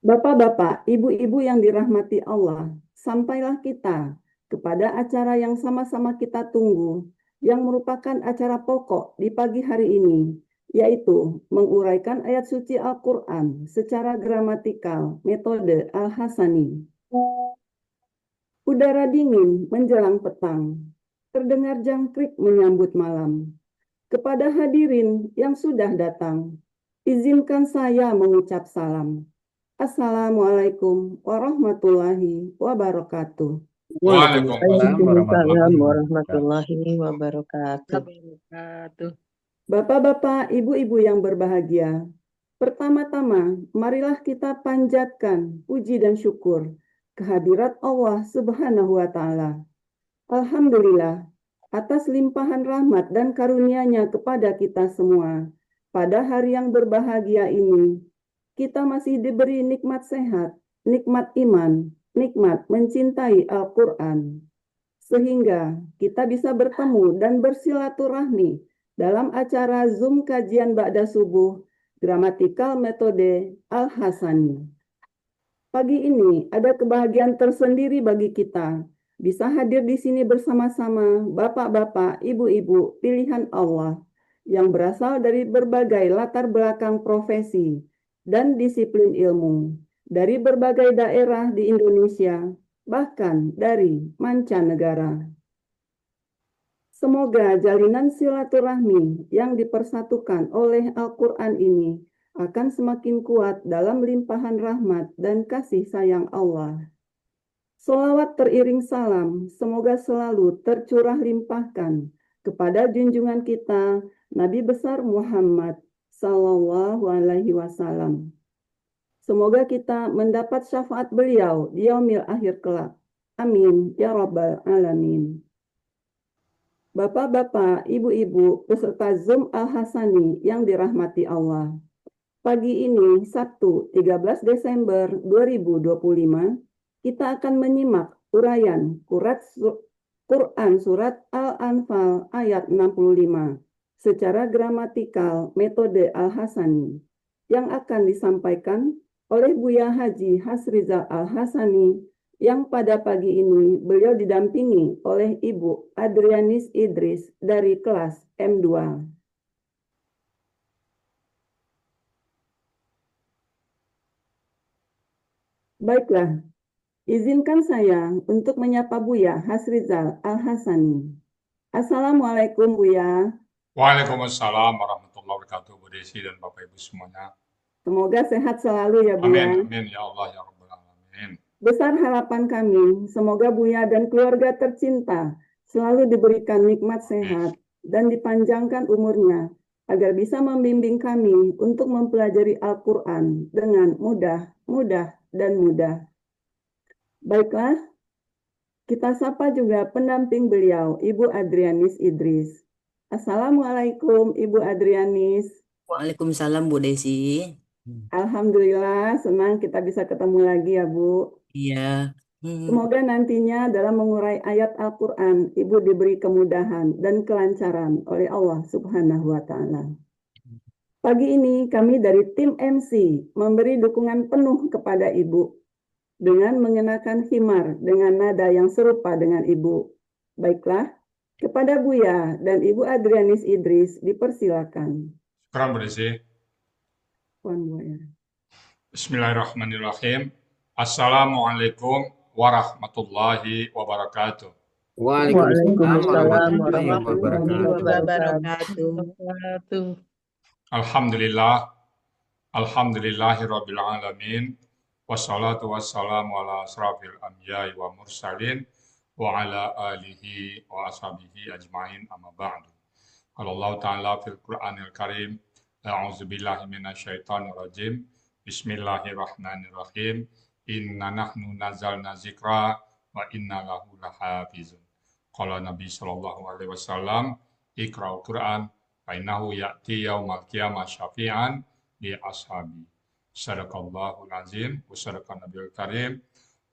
Bapak-bapak, ibu-ibu yang dirahmati Allah, sampailah kita kepada acara yang sama-sama kita tunggu, yang merupakan acara pokok di pagi hari ini, yaitu menguraikan ayat suci Al-Quran secara gramatikal, metode Al-Hasani. Udara dingin menjelang petang, terdengar jangkrik menyambut malam. Kepada hadirin yang sudah datang, izinkan saya mengucap salam. Assalamualaikum warahmatullahi wabarakatuh. Waalaikumsalam Waalaikumsalam warahmatullahi wabarakatuh. warahmatullahi wabarakatuh. Wabarakatuh. Bapak-bapak, ibu-ibu yang berbahagia, pertama-tama marilah kita panjatkan puji dan syukur kehadirat Allah Subhanahu wa Ta'ala. Alhamdulillah atas limpahan rahmat dan karunia-Nya kepada kita semua. Pada hari yang berbahagia ini, kita masih diberi nikmat sehat, nikmat iman, nikmat mencintai Al-Quran. Sehingga kita bisa bertemu dan bersilaturahmi dalam acara Zoom kajian Ba'da Subuh, gramatikal metode Al-Hasani. Pagi ini ada kebahagiaan tersendiri bagi kita, bisa hadir di sini bersama-sama bapak-bapak, ibu-ibu pilihan Allah yang berasal dari berbagai latar belakang profesi dan disiplin ilmu, dari berbagai daerah di Indonesia, bahkan dari mancanegara. Semoga jalinan silaturahmi yang dipersatukan oleh Al-Quran ini akan semakin kuat dalam limpahan rahmat dan kasih sayang Allah. Selawat teriring salam, semoga selalu tercurah limpahkan kepada junjungan kita, Nabi besar Muhammad Sallallahu Alaihi Wasallam. Semoga kita mendapat syafaat beliau di yaumil akhir kelak. Amin ya rabbal alamin. Bapak-bapak, ibu-ibu, peserta Zoom Al-Hasani yang dirahmati Allah. Pagi ini, Sabtu 13 Desember 2025, kita akan menyimak uraian Quran Surat Al-Anfal ayat 65 secara gramatikal metode Al-Hasani yang akan disampaikan oleh Buya Haji Hasrizal Al-Hasani yang pada pagi ini beliau didampingi oleh Ibu Adrianis Idris dari kelas M2. Baiklah, izinkan saya untuk menyapa Buya Hasrizal Al-Hasani. Assalamualaikum Buya. Waalaikumsalam warahmatullahi wabarakatuh, Bu Desi dan Bapak Ibu semuanya. Semoga sehat selalu ya Buya. Amin, amin ya Allah ya Rabbal Alamin. Besar harapan kami, semoga Buya dan keluarga tercinta selalu diberikan nikmat sehat dan dipanjangkan umurnya agar bisa membimbing kami untuk mempelajari Al-Quran dengan mudah, dan mudah. Baiklah, kita sapa juga pendamping beliau, Ibu Adrianis Idris. Assalamualaikum Ibu Adrianis. Waalaikumsalam Bu Desi. Alhamdulillah, senang kita bisa ketemu lagi ya Bu. Iya. Semoga nantinya dalam mengurai ayat Al-Quran, Ibu diberi kemudahan dan kelancaran oleh Allah Subhanahu wa Ta'ala. Pagi ini kami dari tim MC memberi dukungan penuh kepada Ibu dengan mengenakan khimar dengan nada yang serupa dengan Ibu. Baiklah, kepada Buya dan Ibu Adrianis Idris dipersilakan. Syukran Bu Desi. Puan Buya. Bismillahirrahmanirrahim. Assalamualaikum warahmatullahi wabarakatuh. Waalaikumsalam Warahmatullahi wabarakatuh. wabarakatuh. Alhamdulillah, alhamdulillahirabbil alamin. Wassalatu wassalamu ala asrafil anbiya'i wa mursalin wa ala alihi wa ashabihi ajma'in amma ba'du. Qala Allah Ta'ala fil Qur'anil Karim, a'udzu billahi minasyaitonir rajim. Bismillahirrahmanirrahim. Inna nahnu nazzalna dzikra wa inna lahu lahafizun. Qala Nabi sallallahu alaihi wasallam, Iqra'ul Qur'an fa innahu ya'ti yaumal qiyamah syafi'an li ashabi. Sadaqallahul azim wa sadaqan nabiyul karim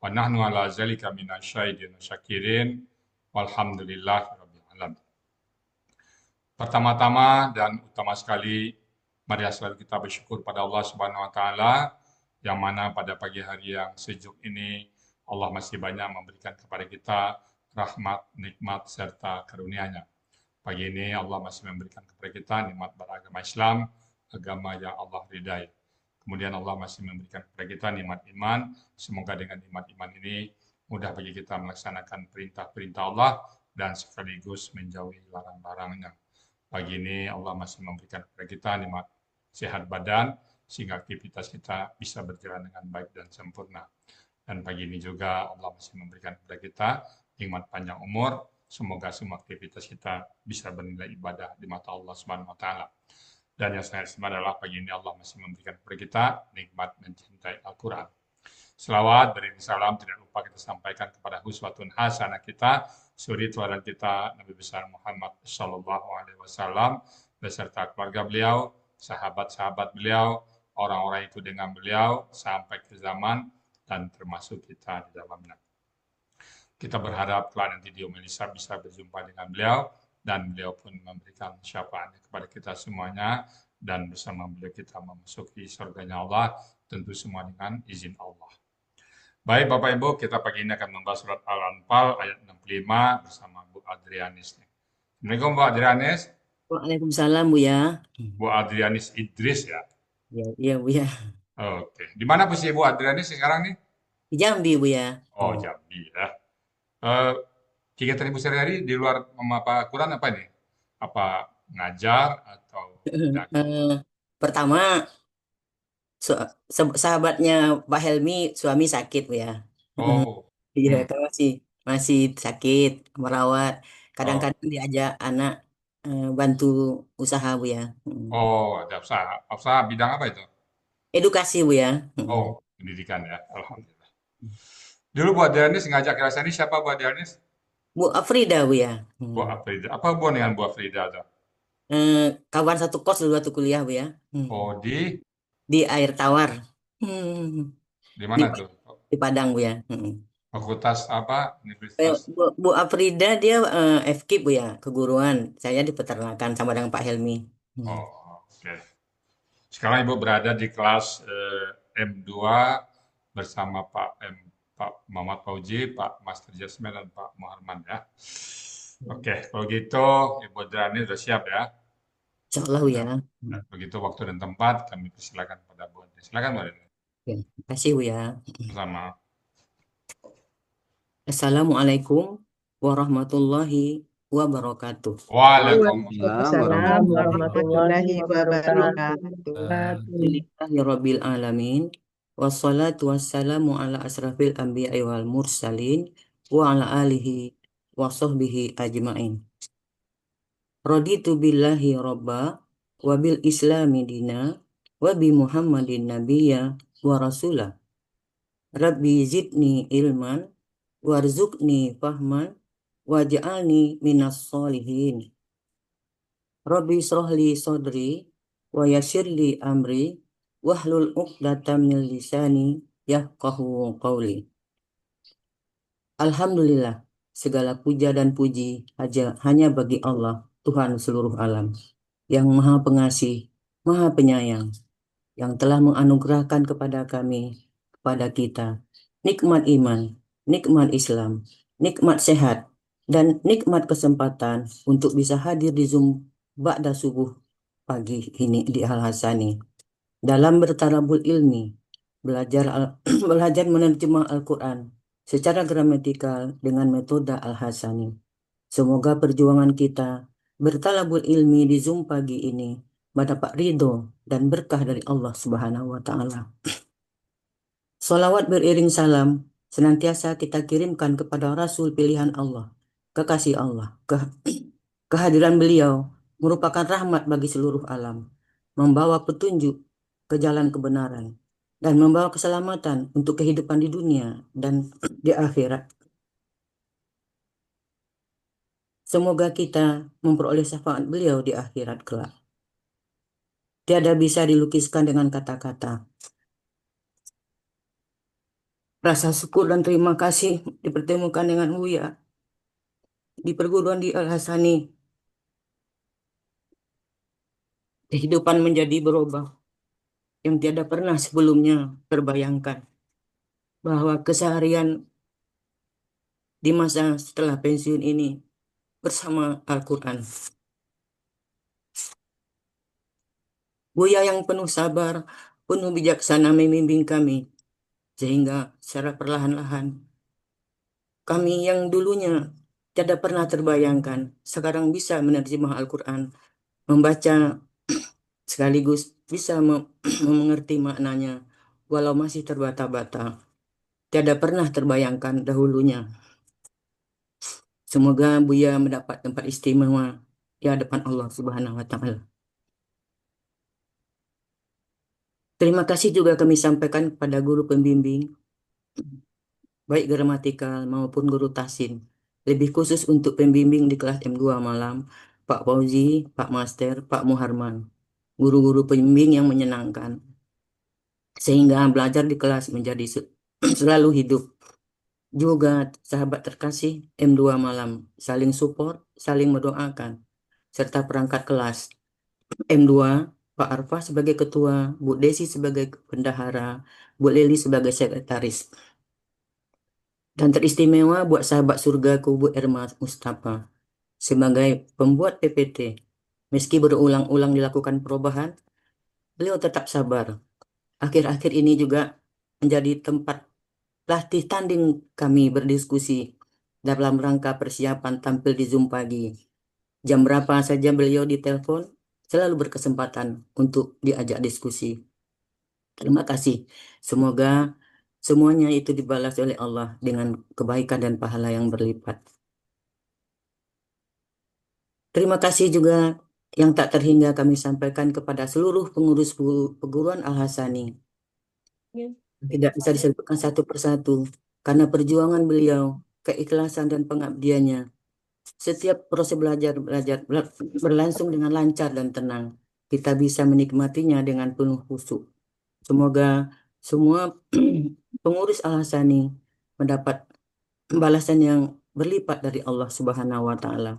wa nahnu ala zalika minasyahidin syakirin walhamdulillahi rabbil alamin. Pertama-tama dan utama sekali Mari selalu kita bersyukur pada Allah Subhanahu wa taala yang mana pada pagi hari yang sejuk ini Allah masih banyak memberikan kepada kita rahmat, nikmat serta karunia-Nya. Pagi ini Allah masih memberikan kepada kita nikmat beragama Islam, agama yang Allah ridai. Kemudian Allah masih memberikan kepada kita nikmat iman. Semoga dengan nikmat iman ini mudah bagi kita melaksanakan perintah-perintah Allah dan sekaligus menjauhi larang-larangnya. Pagi ini Allah masih memberikan kepada kita nikmat sehat badan, sehingga aktivitas kita bisa berjalan dengan baik dan sempurna. Dan pagi ini juga Allah masih memberikan kepada kita nikmat panjang umur. Semoga semua aktivitas kita bisa bernilai ibadah di mata Allah Subhanahu wa taala. Dan yang saya istimewa adalah pagi ini Allah masih memberikan kepada kita nikmat mencintai Al-Quran. Selawat beriring salam tidak lupa kita sampaikan kepada uswatun hasanah kita, suri teladan kita Nabi besar Muhammad Shallallahu Alaihi Wasallam beserta keluarga beliau, sahabat-sahabat beliau, orang-orang itu dengan beliau sampai ke zaman dan termasuk kita di dalamnya. Kita berharap kelak nanti di Melisa bisa berjumpa dengan beliau dan beliau pun memberikan syafaatnya kepada kita semuanya dan bersama beliau kita memasuki surganya Allah, tentu semua dengan izin Allah. Baik Bapak Ibu, kita pagi ini akan membahas surat Al-Anfal ayat 65 bersama Bu Adrianis. Assalamualaikum Bu Adrianis. Waalaikumsalam Bu ya. Bu Adrianis Idris ya. Iya Bu ya. Oke. Di mana posisi Bu Adrianis sekarang nih? Di Jambi Bu ya. Oh, Jambi ya. Kegiatan Ibu sehari-hari di luar apa Quran apa nih? Apa ngajar atau Pertama sahabatnya Pak Helmi suami sakit Bu ya. Oh. Iya kan masih sakit merawat. Oh. Kadang-kadang diajak anak bantu usaha Bu ya. Oh, ada usaha bidang apa itu? Edukasi Bu ya. Oh, pendidikan ya. Alhamdulillah. Dulu Bu Adrianis ngajak rasanya siapa Bu Adrianis? Bu Afrida Bu ya. Bu Afrida. Apa hubungan dengan Bu Afrida tuh? Kawan satu kos dulu waktu kuliah Bu ya. Oh, Di Air Tawar. Di mana tuh? Di Padang Bu ya. Fakultas apa? Universitas. Bu Afrida dia FKIP Bu ya, keguruan. Saya di peternakan sama dengan Pak Helmi. Oh, oke. Sekarang Ibu berada di kelas M2 bersama Pak Muhammad Fauji, Pak Master Jasmine, dan Pak Muhammad ya. Oke, kalau gitu Ibu Adriani sudah siap ya? Insya Allah Bu ya. Nah, begitu waktu dan tempat kami persilakan pada Bu Adriani. Silakan Bu Adriani. Terima kasih Bu ya. Sama. Assalamualaikum warahmatullahi wabarakatuh. Waalaikumsalam warahmatullahi wabarakatuh. Alhamdulillahirabbil alamin. Wassalatu wassalamu ala asrafil anbiya'i wal mursalin wa ala alihi wa sahbihi ajmain. Raditu billahi robba wa bil islami dina wa bi muhammadin nabiyya wa rasulah. Rabbi zidni ilman warzuqni fahman waj'alni minas solihin. Rabbi srohli sodri wa yassirli amri wahlul uqdatam min lisani yafqahu qawli. Alhamdulillah, segala puja dan puji hanya bagi Allah, Tuhan seluruh alam, yang Maha Pengasih, Maha Penyayang, yang telah menganugerahkan kepada kami, kepada kita, nikmat iman, nikmat Islam, nikmat sehat, dan nikmat kesempatan untuk bisa hadir di Zoom ba'da subuh pagi ini di Al-Hasani dalam bertarabul ilmi, belajar menerjemah Al-Quran secara gramatikal dengan metode Al-Hasani. Semoga perjuangan kita bertalabul ilmi di Zoom pagi ini mendapat ridho dan berkah dari Allah Subhanahu wa Ta'ala. Salawat beriring salam senantiasa kita kirimkan kepada Rasul pilihan Allah, kekasih Allah. Kehadiran beliau merupakan rahmat bagi seluruh alam, membawa petunjuk ke jalan kebenaran, dan membawa keselamatan untuk kehidupan di dunia dan di akhirat. Semoga kita memperoleh syafaat beliau di akhirat kelak. Tiada bisa dilukiskan dengan kata-kata. Rasa syukur dan terima kasih dipertemukan dengan Buya di perguruan di Al-Hasani. kehidupan menjadi berubah yang tiada pernah sebelumnya terbayangkan, bahwa keseharian di masa setelah pensiun ini bersama Al-Quran. Buya yang penuh sabar, penuh bijaksana membimbing kami, sehingga secara perlahan-lahan kami yang dulunya tidak pernah terbayangkan, sekarang bisa menerjemah Al-Quran, membaca sekaligus bisa mengerti maknanya, walau masih terbata-bata. Tiada pernah terbayangkan dahulunya. Semoga Buya mendapat tempat istimewa di hadapan Allah Subhanahu wa Ta'ala. Terima kasih juga kami sampaikan kepada guru pembimbing, baik gramatikal maupun guru tahsin. Lebih khusus untuk pembimbing di kelas M2 malam, Pak Fauzi, Pak Master, Pak Muharman. Guru-guru pembimbing yang menyenangkan. Sehingga belajar di kelas menjadi selalu hidup. Juga sahabat terkasih M2 malam, saling support, saling mendoakan, serta perangkat kelas M2, Pak Arfa sebagai ketua, Bu Desi sebagai bendahara, Bu Leli sebagai sekretaris. Dan teristimewa buat sahabat surgaku Bu Erma Mustafa sebagai pembuat PPT. Meski berulang-ulang dilakukan perubahan, beliau tetap sabar. Akhir-akhir ini juga menjadi tempat latih tanding kami berdiskusi dalam rangka persiapan tampil di Zoom pagi. Jam berapa saja beliau ditelepon, selalu berkesempatan untuk diajak diskusi. Terima kasih. Semoga semuanya itu dibalas oleh Allah dengan kebaikan dan pahala yang berlipat. Terima kasih juga yang tak terhingga kami sampaikan kepada seluruh pengurus perguruan Al-Hasani. Tidak bisa disebutkan satu persatu karena perjuangan beliau, keikhlasan dan pengabdiannya. Setiap proses belajar berlangsung dengan lancar dan tenang. Kita bisa menikmatinya dengan penuh khusyuk. Semoga semua pengurus Al-Hasani mendapat balasan yang berlipat dari Allah Subhanahu wa Ta'ala.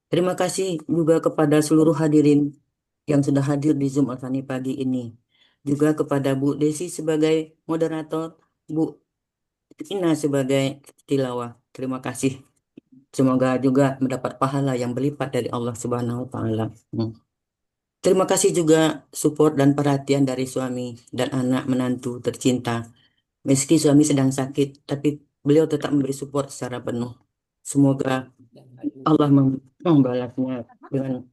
Terima kasih juga kepada seluruh hadirin yang sudah hadir di Zoom Al-Fani pagi ini. Juga kepada Bu Desi sebagai moderator, Bu Ina sebagai tilawah. Terima kasih. Semoga juga mendapat pahala yang berlipat dari Allah Subhanahu wa Ta'ala. Terima kasih juga support dan perhatian dari suami dan anak menantu tercinta. Meski suami sedang sakit, tapi beliau tetap memberi support secara penuh. Semoga Allah membalasnya dengan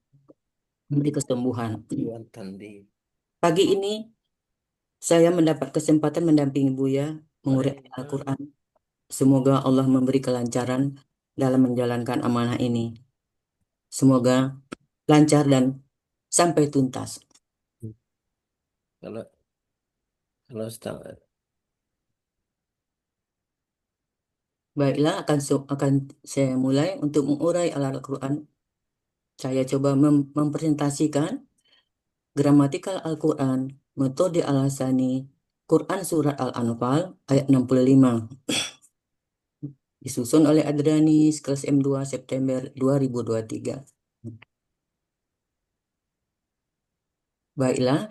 memberi kesembuhan. Pagi ini saya mendapat kesempatan mendampingi Buya menguraikan Al-Quran. Semoga Allah memberi kelancaran dalam menjalankan amanah ini. Semoga lancar dan sampai tuntas. Kalau kalau Baiklah, akan saya mulai untuk mengurai Al-Quran. Saya coba mempresentasikan gramatikal Al-Quran, metode Al-Hasani, Quran Surat Al-Anfal, ayat 65. Disusun oleh Adrani, kelas M2 September 2023. Baiklah,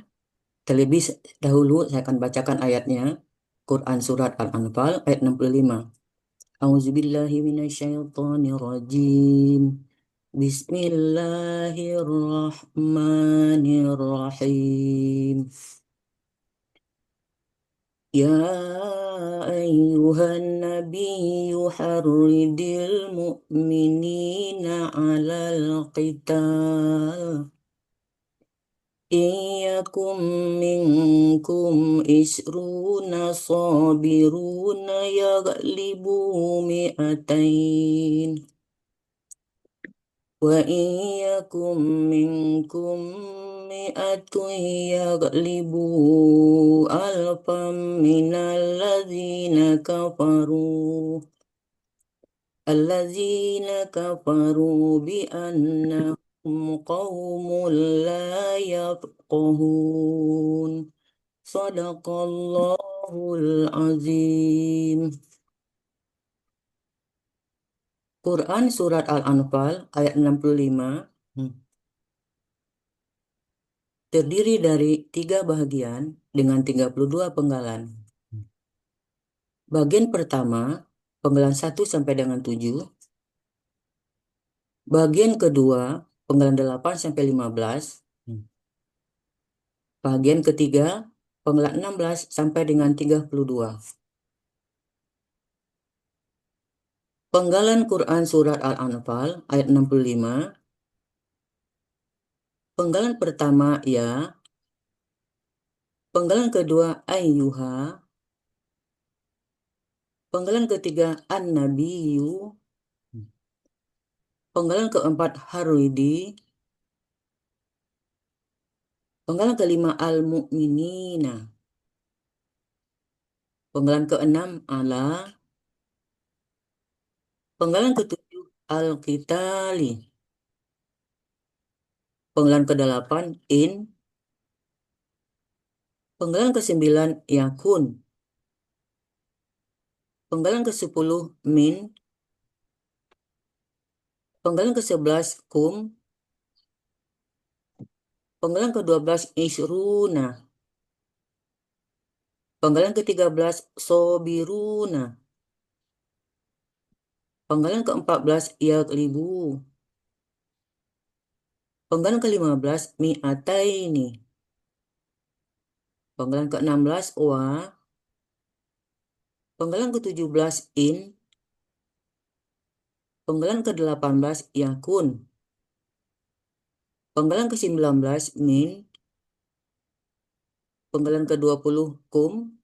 terlebih dahulu saya akan bacakan ayatnya. Quran Surat Al-Anfal, ayat 65. A'udzubillahi minasyaitonirrajim. Bismillahirrahmanirrahim. Ya ayyuhan nabiyyu harridil mu'minina 'alal qital. Iyakum minkum isruna sabiruna yaglibu mi'atain. Wa iyakum minkum mi'atun yaglibu alfam minal ladzina kafaru. Alladzina kafaru bi'annahum qawmun la yafqahun. Sadaqallahul azim. Quran Surat Al-Anfal ayat 65. terdiri dari 3 bagian dengan 32 penggalan. Bagian pertama, penggalan 1 sampai dengan 7. Bagian kedua, penggalan 8 sampai 15. Bagian ketiga, penggalan 16 sampai dengan 32. Penggalan Quran Surat Al-Anfal ayat 65. Penggalan pertama ya. Penggalan kedua ayyuha. Penggalan ketiga an-nabiyyu. Penggalan keempat haridi. Penggalan kelima al-mu'minina. Penggalan keenam ala. Penggalan ketujuh al-qitali. Penggalan kedelapan in. Penggalan kesembilan yakun. Penggalan ke-10 min. Penggalan ke-11 kum. Penggalan ke-12 isruna. Penggalan ke-13 sobiruna. Penggalan ke-14 yaglibu. Penggalan ke-15 mi'ataini. Penggalan ke-16 wa. Penggalan ke-17 in. Penggalan ke-18 yakun. Penggalan ke-19 min. Penggalan ke-20 kum.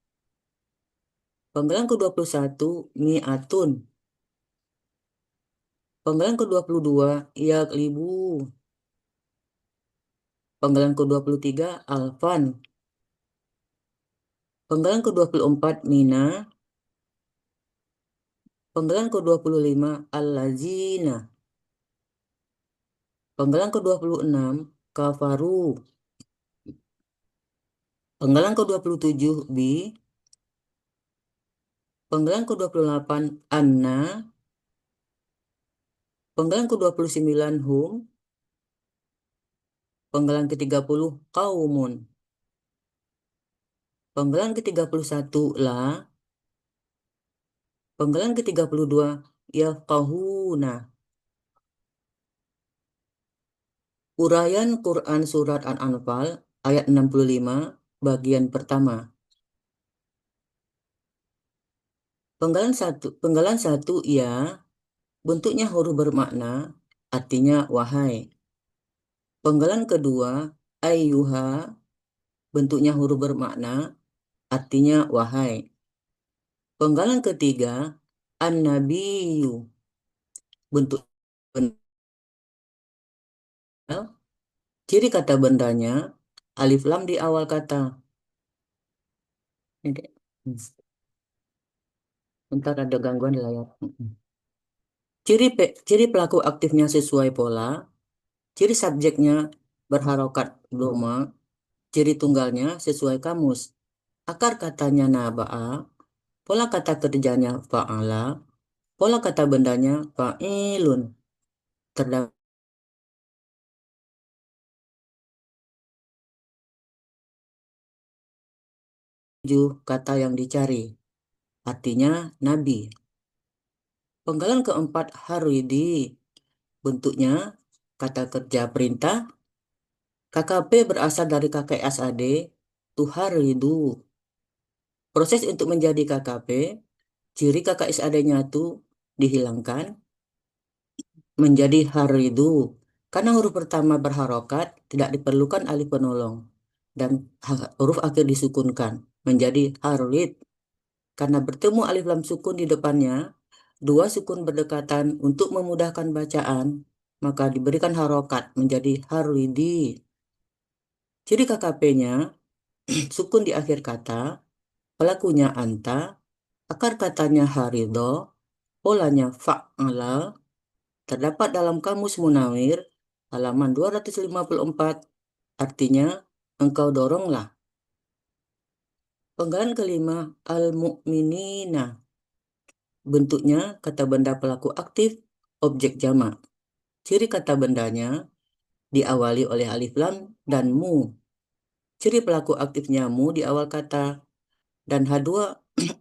Penggalan ke-21 mi'atun. Penggalan ke-22 yaglibu. Penggalan ke-23 alfan. Penggalan ke-24 mina. Penggalan ke-25 al-lazina. Penggalan ke-26 kafaru. Penggalan ke-27 bi. Penggalan ke-28 anna. Penggalan ke-29 hum. Penggalan ke-30 kaumun. Penggalan ke-31 la. Penggalan ke-32 yafqahuna. Uraian Quran Surat Al-Anfal ayat 65 bagian pertama. Penggalan 1 ya, bentuknya huruf bermakna, artinya wahai. Penggalan kedua ayyuha, bentuknya huruf bermakna, artinya wahai. Penggalan ketiga an-nabiyyu, bentuk ciri kata bendanya alif lam di awal kata. Bentar ada gangguan di layar. Ciri pelaku aktifnya sesuai pola. Ciri subjeknya berharokat doma. Ciri tunggalnya sesuai kamus. Akar katanya naba'a. Pola kata kerjanya fa'ala. Pola kata bendanya fa'ilun. Terdapat kata yang dicari. Artinya nabi. Penggalan keempat haridi. Bentuknya kata kerja perintah. KKP berasal dari kakek SAD. Tuharidu. Proses untuk menjadi KKP. Ciri kakak SAD-nya itu dihilangkan. Menjadi haridu. Karena huruf pertama berharokat, tidak diperlukan alif penolong. Dan huruf akhir disukunkan. Menjadi harid. Karena bertemu alif lam sukun di depannya, dua sukun berdekatan untuk memudahkan bacaan, maka diberikan harokat menjadi haridi. Ciri KKP-nya, sukun di akhir kata, pelakunya anta, akar katanya harido, polanya fa'ala, terdapat dalam Kamus Munawir, halaman 254, artinya engkau doronglah. Penggalan kelima, al-mu'minina. Bentuknya kata benda pelaku aktif, objek jamak. Ciri kata bendanya diawali oleh alif lam dan mu. Ciri pelaku aktifnya mu di awal kata dan H2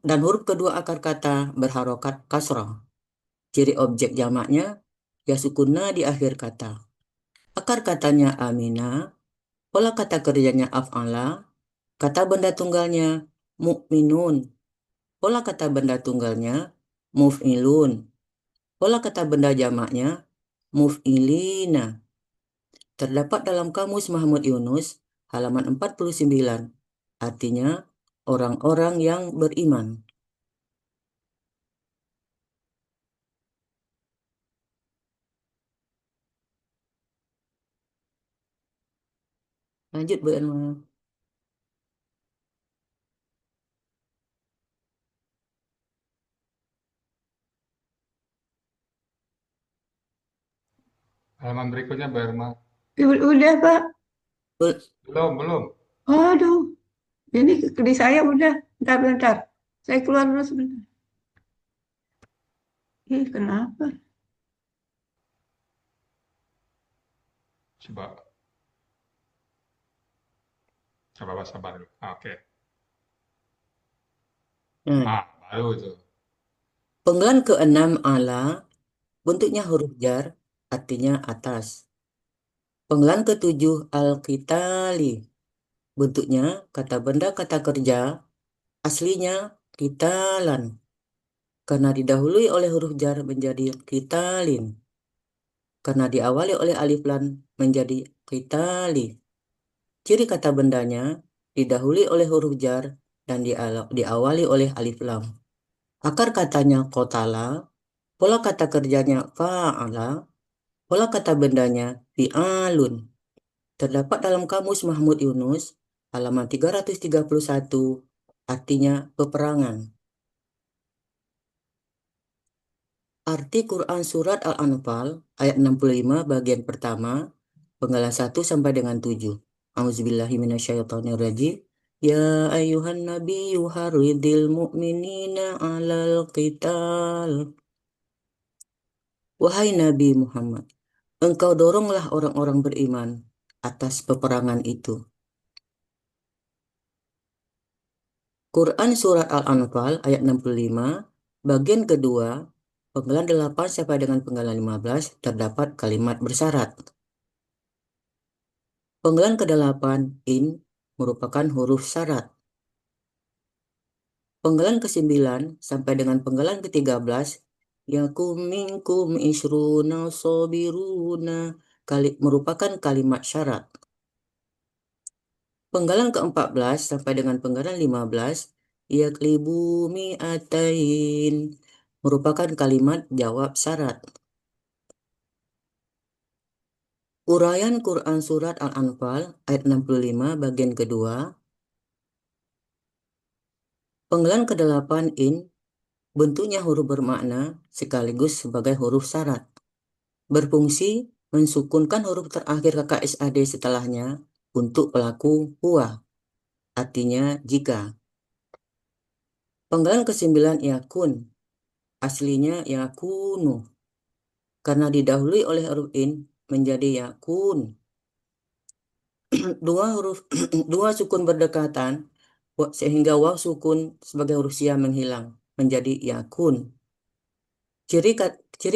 dan huruf kedua akar kata berharokat kasrah. Ciri objek jamaknya ya sukunna di akhir kata. Akar katanya amina, pola kata kerjanya af'ala, kata benda tunggalnya mukminun, pola kata benda tunggalnya muf'ilun, pola kata benda jamaknya muf'ilina. Terdapat dalam Kamus Mahmud Yunus halaman 49. Artinya orang-orang yang beriman. Lanjut Bu Irma. Halaman berikutnya, Mbak Irma. Udah, Pak. Belum. Aduh, ini di saya udah. Bentar. Saya keluar dulu sebentar. Kenapa? Coba sabar dulu. Oke. Nah, Baru itu. penggalan ke-6 ala bentuknya huruf jar, artinya atas. Penggalan ke-7 al-qitali bentuknya kata benda kata kerja, aslinya qitalan. Karena didahului oleh huruf jar menjadi qitalin. Karena diawali oleh alif lam menjadi qitali. Ciri kata bendanya didahului oleh huruf jar dan diawali oleh alif lam. Akar katanya qotala, pola kata kerjanya fa'ala, pola kata bendanya fi'alun. Terdapat dalam Kamus Mahmud Yunus halaman 331, artinya peperangan. Arti Quran Surat Al-Anfal ayat 65 bagian pertama, penggalan 1 sampai dengan 7. Auzubillahi minasyaitonirrajim. Ya ayuhan nabiyyu haridil mu'minina 'alal qital. Wahai Nabi Muhammad, engkau doronglah orang-orang beriman atas peperangan itu. Quran Surat Al-Anfal ayat 65, bagian kedua, penggalan 8 sampai dengan penggalan 15, terdapat kalimat bersyarat. Penggalan ke-8, in, merupakan huruf syarat. Penggalan ke-9 sampai dengan penggalan ke-13, yakum minkum isruna sobiruna, merupakan kalimat syarat. Penggalan ke-14 sampai dengan penggalan 15, yaklibu mi'atain, merupakan kalimat jawab syarat. Uraian Quran Surat Al-Anfal ayat 65 bagian kedua. Penggalan ke-8 in, bentuknya huruf bermakna sekaligus sebagai huruf syarat. Berfungsi mensukunkan huruf terakhir KKSAD setelahnya untuk pelaku huwa, artinya jika. Penggalan ke-9 yakun, aslinya yakunu. Karena didahului oleh huruf in menjadi yakun. Dua sukun berdekatan sehingga waw sukun sebagai huruf sia menghilang menjadi yakun. Ciri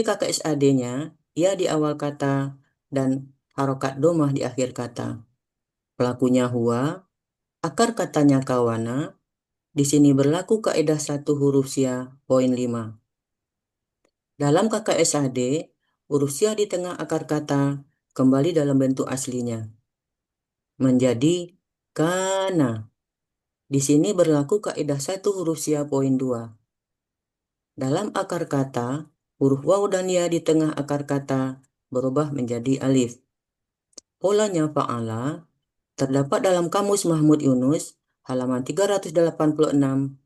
KKSAD-nya ya di awal kata dan harokat domah di akhir kata. Pelakunya huwa, akar katanya kawana. Di sini berlaku kaidah satu huruf sia poin 5. Dalam KKSAD, huruf sia di tengah akar kata kembali dalam bentuk aslinya menjadi kana. Di sini berlaku kaidah satu huruf sia poin 2. Dalam akar kata, huruf waw dan ya di tengah akar kata berubah menjadi alif. Polanya fa'ala terdapat dalam Kamus Mahmud Yunus halaman 386,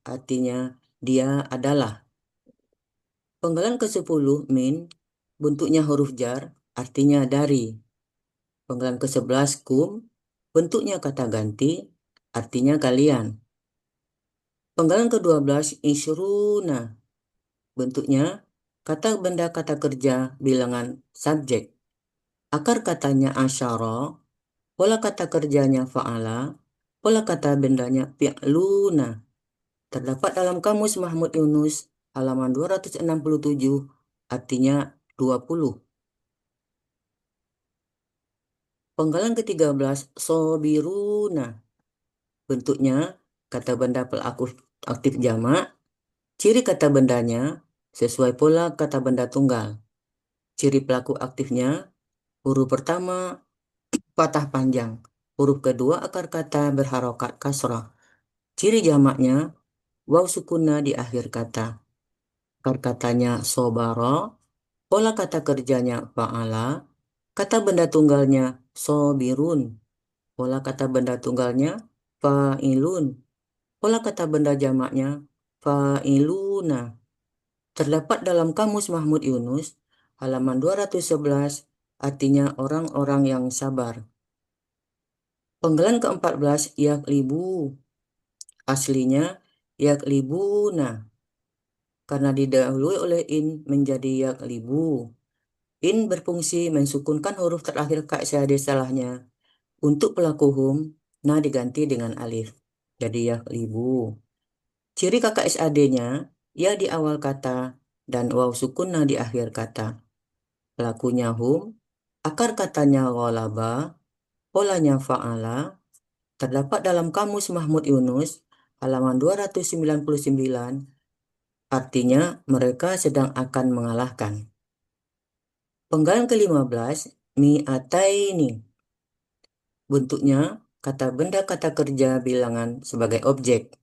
artinya dia adalah. Penggalan ke-10 min, bentuknya huruf jar, artinya dari. Penggalan ke-11 kum, bentuknya kata ganti, artinya kalian. Penggalan ke-12 isruna, bentuknya kata benda kata kerja bilangan subjek. Akar katanya asyara, pola kata kerjanya fa'ala, pola kata bendanya fi'luna. Terdapat dalam Kamus Mahmud Yunus halaman 267, artinya 20. Penggalan ke-13, sobiruna. Bentuknya kata benda pelaku aktif jamak. Ciri kata bendanya sesuai pola kata benda tunggal. Ciri pelaku aktifnya, huruf pertama patah panjang, huruf kedua akar kata berharokat kasrah. Ciri jamaknya, waw sukuna di akhir kata. Akar katanya sobaro, pola kata kerjanya fa'ala, kata benda tunggalnya sobirun, pola kata benda tunggalnya fa'ilun, pola kata benda jamaknya fa'iluna. Terdapat dalam Kamus Mahmud Yunus halaman 211, artinya orang-orang yang sabar. Penggalan ke-14, yaklibu. Aslinya yaklibuna. Karena didahului oleh in menjadi yaklibu. In berfungsi mensukunkan huruf terakhir KSAD salahnya. Untuk pelaku hum, nah diganti dengan alif. Jadi yaklibu. Ciri KKSAD-nya, ya di awal kata dan waw sukunna di akhir kata. Pelakunya hum, akar katanya ghalaba, polanya fa'ala, terdapat dalam Kamus Mahmud Yunus halaman 299, artinya mereka sedang akan mengalahkan. Penggalan ke-15, mi'ataini. Bentuknya kata benda kata kerja bilangan sebagai objek.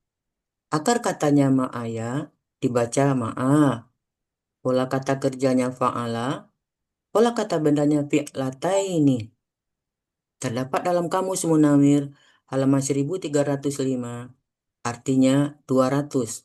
Akar katanya ma'aya dibaca ma'a. Pola kata kerjanya fa'ala. Pola kata bendanya fi'lataini. Terdapat dalam Kamus Munawir halaman 1305, artinya 200.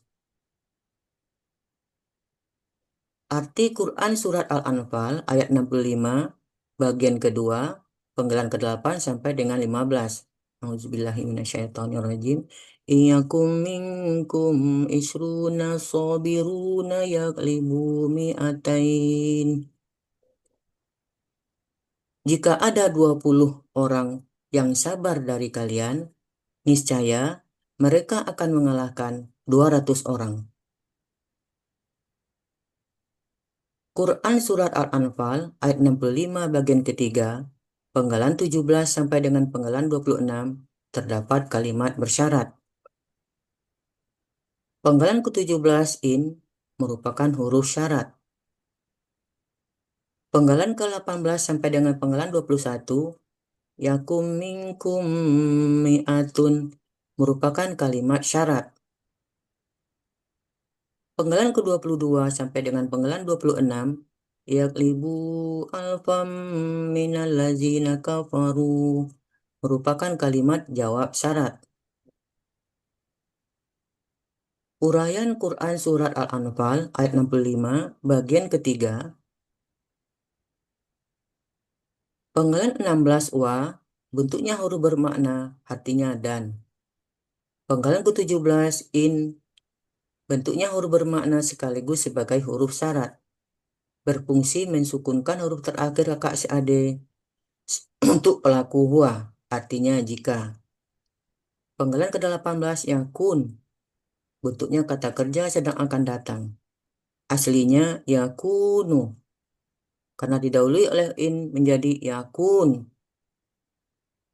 Arti Quran Surat Al-Anfal ayat 65, bagian kedua, penggalan ke-8 sampai dengan 15. Auzubillahiminasyaitonirrajim. Iyakum minkum isruna sabiruna yaglibu mi'atain. Jika ada 20 orang yang sabar dari kalian, niscaya mereka akan mengalahkan 200 orang. Quran Surat Al-Anfal ayat 65 bagian ketiga, penggalan 17 sampai dengan penggalan 26, terdapat kalimat bersyarat. Penggalan ke-17 in merupakan huruf syarat. Penggalan ke-18 sampai dengan penggalan 21, yakum minkum mi'atun merupakan kalimat syarat. Penggalan ke-22 sampai dengan penggalan 26, yaklibu alfam minal lazina kafaru merupakan kalimat jawab syarat. Uraian Quran Surat Al-Anfal ayat 65 bagian ketiga. Penggalan 16 wa bentuknya huruf bermakna artinya dan. Penggalan ke-17 in bentuknya huruf bermakna sekaligus sebagai huruf syarat. Berfungsi mensukunkan huruf terakhir KSAD untuk pelaku huwa, artinya jika. Penggalan ke-18 yang kun, bentuknya kata kerja sedang akan datang. Aslinya yakunu, karena didahului oleh in menjadi yakun.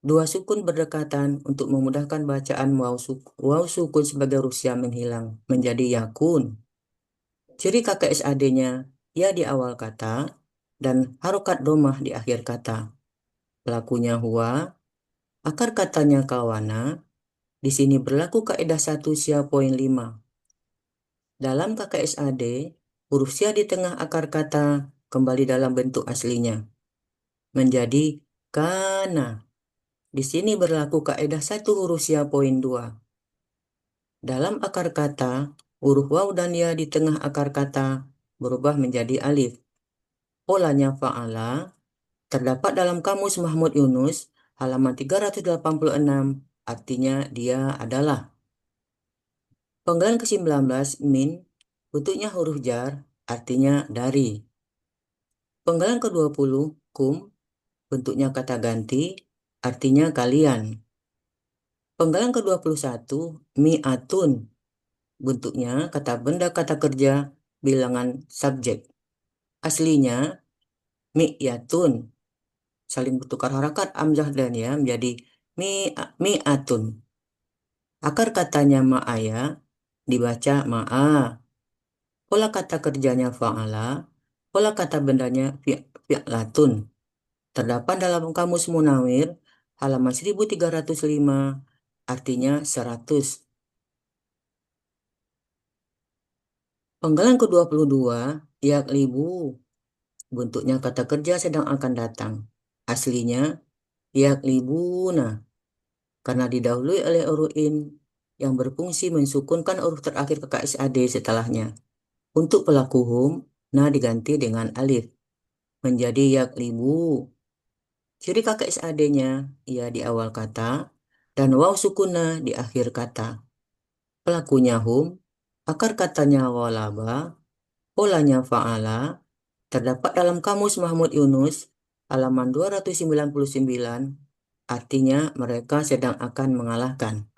Dua sukun berdekatan untuk memudahkan bacaan waw sukun sebagai rusia menghilang menjadi yakun. Ciri KKSAD-nya ya di awal kata dan harokat domah di akhir kata. Pelakunya huwa, akar katanya kawana. Di sini berlaku kaidah 1 sia poin 5. Dalam KKSAD, huruf sia di tengah akar kata kembali dalam bentuk aslinya menjadi kana. Di sini berlaku kaidah 1 huruf sia poin 2. Dalam akar kata, huruf waw dan ya di tengah akar kata berubah menjadi alif. Polanya fa'ala terdapat dalam Kamus Mahmud Yunus halaman 386, artinya dia adalah. Penggalan ke-19 min bentuknya huruf jar, artinya dari. Penggalan ke-20 kum bentuknya kata ganti, artinya kalian. Penggalan ke-21, mi'atun. Bentuknya kata benda kata kerja bilangan subjek. Aslinya mi'yatun. Saling bertukar harakat amzah dan ya menjadi mi'atun. Akar katanya ma'aya dibaca ma'a. Pola kata kerjanya fa'ala. Pola kata bendanya fi'latun. Terdapat dalam kamus Munawir halaman 1305, artinya 100. Penggalan ke-22, yaklibu. Bentuknya kata kerja sedang akan datang. Aslinya yaklibuna. Karena didahului oleh huruf in yang berfungsi mensukunkan huruf terakhir ke KSAD setelahnya. Untuk pelaku hum, na diganti dengan alif. Menjadi yaklibu. Ciri KSAD-nya, ia di awal kata, dan waw sukuna di akhir kata. Pelakunya hum, akar katanya walaba, polanya fa'ala, terdapat dalam kamus Mahmud Yunus, halaman 299, artinya mereka sedang akan mengalahkan.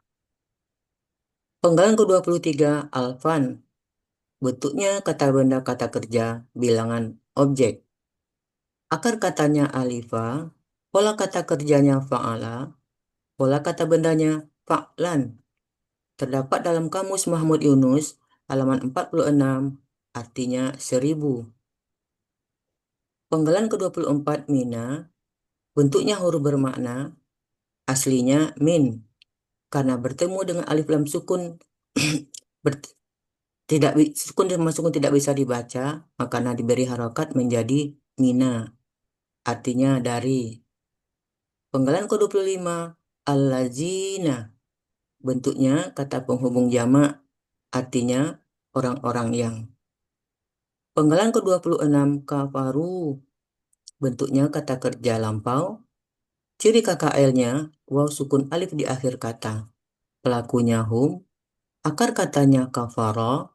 Penggalan ke-23, alfan. Bentuknya kata benda kata kerja, bilangan objek. Akar katanya alifa, pola kata kerjanya fa'ala, pola kata bendanya fa'lan. Terdapat dalam kamus Mahmud Yunus, halaman 46, artinya 1000. Penggalan ke-24, mina. Bentuknya huruf bermakna, aslinya min. Karena bertemu dengan alif lam sukun, sukun dan sukun tidak bisa dibaca, maka diberi harokat menjadi mina. Artinya dari. Penggalan ke-25, allazina. Bentuknya kata penghubung jamak, artinya orang-orang yang. Penggalan ke-26, kafaru. Bentuknya kata kerja lampau. Ciri KKL-nya, waw sukun alif di akhir kata. Pelakunya hum. Akar katanya kafara.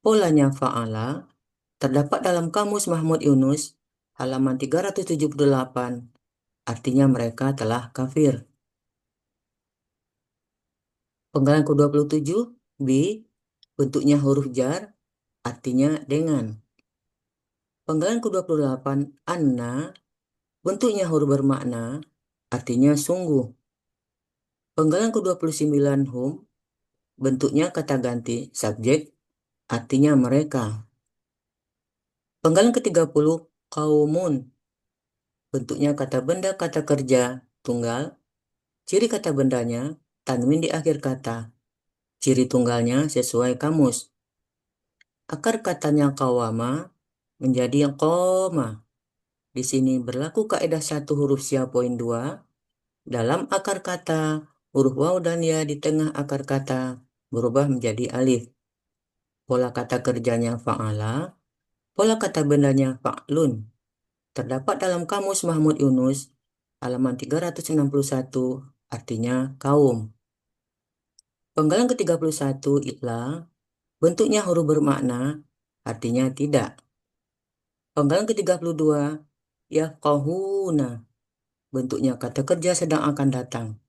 Polanya fa'ala. Terdapat dalam kamus Mahmud Yunus, halaman 378. Artinya mereka telah kafir. Penggalan ke-27, bi. Bentuknya huruf jar, artinya dengan. Penggalan ke-28, anna. Bentuknya huruf bermakna, artinya sungguh. Penggalan ke-29, hum. Bentuknya kata ganti subjek, artinya mereka. Penggalan ke-30, kaumun. Bentuknya kata benda kata kerja tunggal. Ciri kata bendanya tanwin di akhir kata. Ciri tunggalnya sesuai kamus. Akar katanya kawama menjadi yang koma. Di sini berlaku kaidah 1 huruf sia poin 2. Dalam akar kata, huruf waw dan ya di tengah akar kata berubah menjadi alif. Pola kata kerjanya fa'ala, pola kata bendanya fa'lun. Terdapat dalam kamus Mahmud Yunus, halaman 361, artinya kaum. Penggalan ke-31, itla. Bentuknya huruf bermakna, artinya tidak. Penggalan ke-32, yafqahuna. Bentuknya kata kerja sedang akan datang.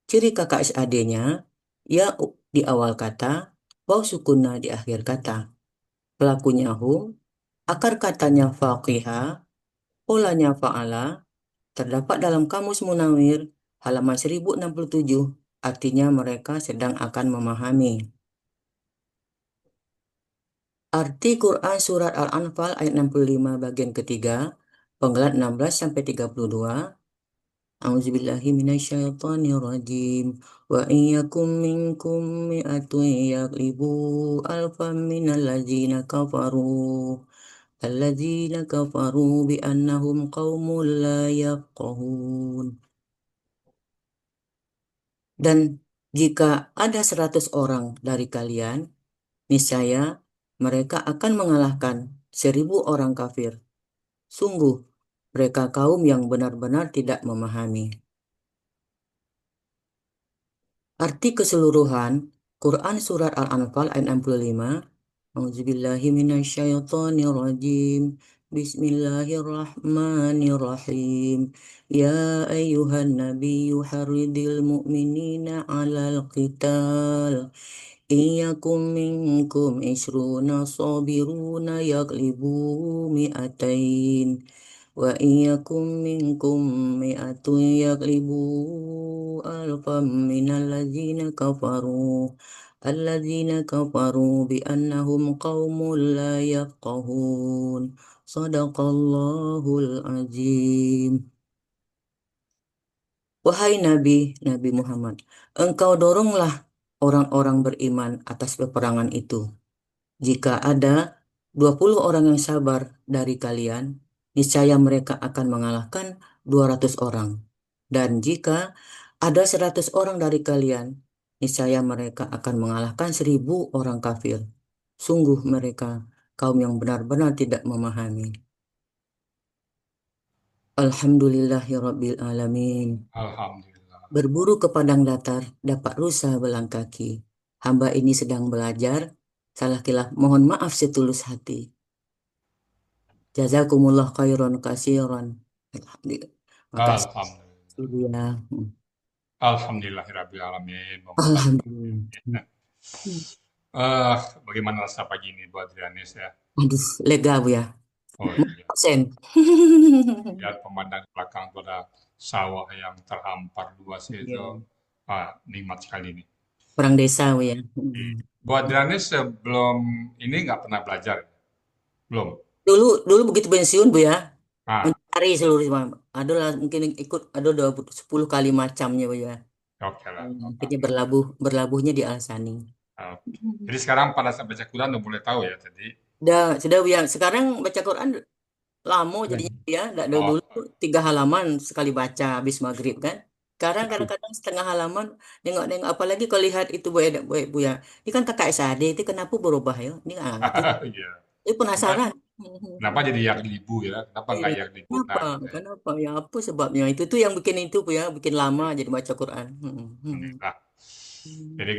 Ciri KKSAD-nya, ya di awal kata, waw sukuna di akhir kata. Pelakunya hum, akar katanya faqiha, polanya fa'ala, terdapat dalam kamus Munawir, halaman 1067, artinya mereka sedang akan memahami. Arti Quran Surat Al-Anfal ayat 65 bagian ketiga, penggalan 16-32. A'udzubillahi minasyaitonirrajim. Wa iyyakum minkum mi'atun yaglibu alfam minal ladzina kafaru. Alladzina kafaru bi'annahum qaumun la yafqahun. Dan jika ada 100 orang dari kalian, niscaya mereka akan mengalahkan 1000 orang kafir. Sungguh, mereka kaum yang benar-benar tidak memahami. Arti keseluruhan Quran Surat Al-Anfal ayat 65. A'udzubillahi minasyaitonirrajim. Bismillahirrahmanirrahim. Ya ayyuhan nabiyyu harridil mu'minina 'alal qital. Iyakum minkum isruna sabiruna yaglibu mi'atain. Wa iyakum minkum mi'atun yaglibu alfam minal ladzina kafaru. Alladzina kafaru bi'annahum qaumun la yafqahun. Sadaqallahul azim. Wahai Nabi, Nabi Muhammad, engkau doronglah orang-orang beriman atas peperangan itu. Jika ada 20 orang yang sabar dari kalian, niscaya mereka akan mengalahkan 200 orang. Dan jika ada 100 orang dari kalian, niscaya mereka akan mengalahkan 1000 orang kafir. Sungguh mereka kaum yang benar-benar tidak memahami. Alhamdulillahirabbil alamin. Alhamdulillah. Berburu ke padang datar, dapat rusa belang kaki. Hamba ini sedang belajar, salah kilaf mohon maaf setulus hati. Jazakumullah khairan kasiran. Alhamdulillah. Makasih. Alhamdulillah. Ya. Alhamdulillahirabbil alamin. Alhamdulillah. Bagaimana rasa pagi ini buat Adrianis ya? Aduh, lega Bu ya. Oh iya. Sen. Lihat pemandang belakang itu ada sawah yang terhampar luas itu. Nikmat sekali nih. Orang desa Bu ya. Bu Adrianis sebelum ini nggak pernah belajar? Belum? Dulu begitu pensiun Bu ya. Ah, Mencari seluruh adalah mungkin ikut ada 10 kali macamnya Bu ya. oke lah. Akhirnya berlabuhnya di Al-Sani. Oke. Jadi sekarang pada saat baca Quran udah mulai tahu ya tadi. Sudah Bu ya. Sekarang baca Quran lama jadinya Bu ya. Nggak ada dulu 3 halaman sekali baca habis maghrib kan. Sekarang kadang-kadang setengah halaman nengok-nengok, apalagi kalau lihat itu Bu ya. Ini kan kakak SAD itu kenapa berubah ya? Ini ngerti. Iya. Ini penasaran. Kenapa jadi yaglibu ya? Kenapa nggak Iya. yaglibuna? Kenapa? Ya apa sebabnya? Itu tuh yang bikin itu Bu ya, bikin lama jadi baca Quran. Nah, jadi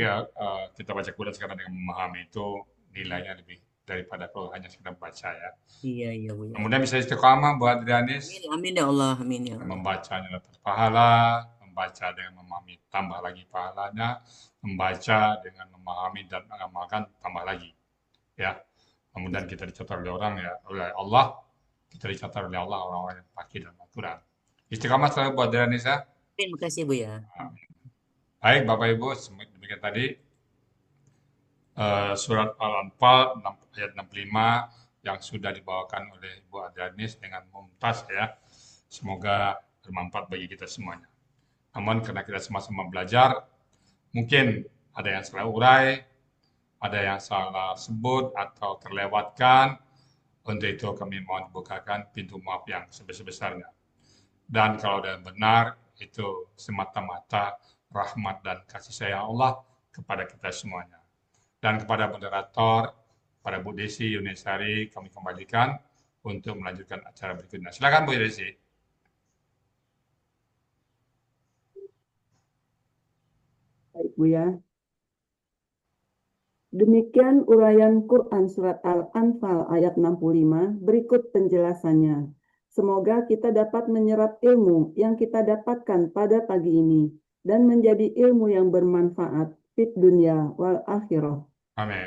kita baca Quran sekarang dengan memahami itu nilainya lebih daripada kalau hanya sekedar baca ya. Iya Bu ya. Kemudian bisa istiqamah buat Adrianis. Amin ya Allah, amin ya Allah. Membacanya dapat pahala, membaca dengan memahami tambah lagi pahalanya, membaca dengan memahami dan mengamalkan tambah lagi. Ya. Kemudian kita dicatat oleh Allah, kita dicatat oleh Allah orang-orang yang patuh dalam Al-Quran. Istiqamah selalu buat Adrianis ya. Terima kasih Bu ya. Baik Bapak Ibu, demikian tadi surat Al-Anfal ayat 65 yang sudah dibawakan oleh Ibu Adrianis dengan mumtaz ya. Semoga bermanfaat bagi kita semuanya. Namun karena kita sama-sama belajar, mungkin ada yang salah urai, ada yang salah sebut atau terlewatkan. Untuk itu kami mohon bukakan pintu maaf yang sebesar-besarnya. Dan kalau ada yang benar, itu semata-mata rahmat dan kasih sayang Allah kepada kita semuanya. Dan kepada moderator, pada Bu Desi Yunisari, kami kembalikan untuk melanjutkan acara berikutnya. Silakan Bu Desi. Baik Bu ya. Demikian uraian Quran Surat Al-Anfal ayat 65, berikut penjelasannya. Semoga kita dapat menyerap ilmu yang kita dapatkan pada pagi ini dan menjadi ilmu yang bermanfaat fit dunia wal akhirah. Amin.